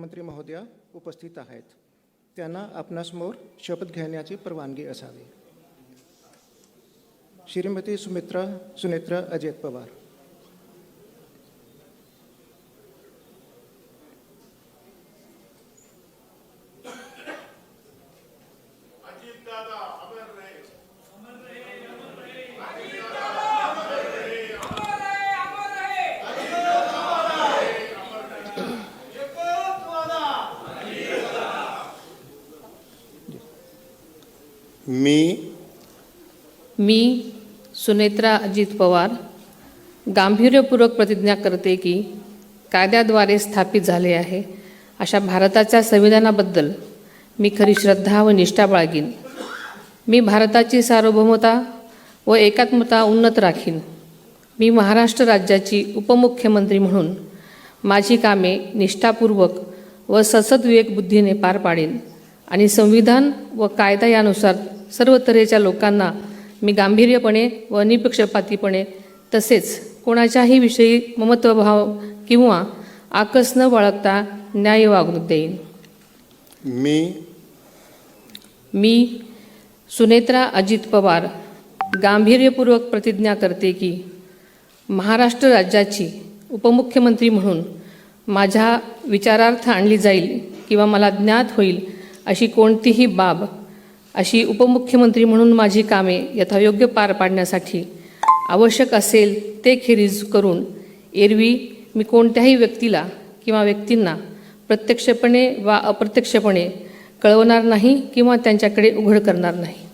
मुख्यमंत्री महोदया उपस्थित आहेत. त्यांना आपणासमोर शपथ घेण्याची परवानगी असावी. श्रीमती सुनेत्रा अजित पवार. मी सुनेत्रा अजित पवार गांभीर्यपूर्वक प्रतिज्ञा करते की कायद्याद्वारे स्थापित झाले आहे अशा भारताच्या संविधानाबद्दल मी खरी श्रद्धा व निष्ठा बाळगीन. मी भारताची सार्वभौमता व एकात्मता उन्नत राखीन. मी महाराष्ट्र राज्याची उपमुख्यमंत्री म्हणून माझी कामे निष्ठापूर्वक व सद्विवेक बुद्धीने पार पाडेन आणि संविधान व कायदा यानुसार सर्व तऱ्हेच्या लोकांना मी गांभीर्यपणे व निपक्षपातीपणे तसेच कोणाच्याही विषयी ममत्वभाव किंवा आकस न बाळगता न्याय वागणूक देईन. मी सुनेत्रा अजित पवार गांभीर्यपूर्वक प्रतिज्ञा करते की महाराष्ट्र राज्याची उपमुख्यमंत्री म्हणून माझ्या विचारार्थ आणली जाईल किंवा मला ज्ञात होईल अशी कोणतीही बाब अशी उपमुख्यमंत्री म्हणून माझी कामे यथायोग्य पार पाडण्यासाठी आवश्यक असेल ते खेरीज करून एरवी मी कोणत्याही व्यक्तीला किंवा व्यक्तींना प्रत्यक्षपणे वा अप्रत्यक्षपणे कळवणार नाही किंवा त्यांच्याकडे उघड करणार नाही.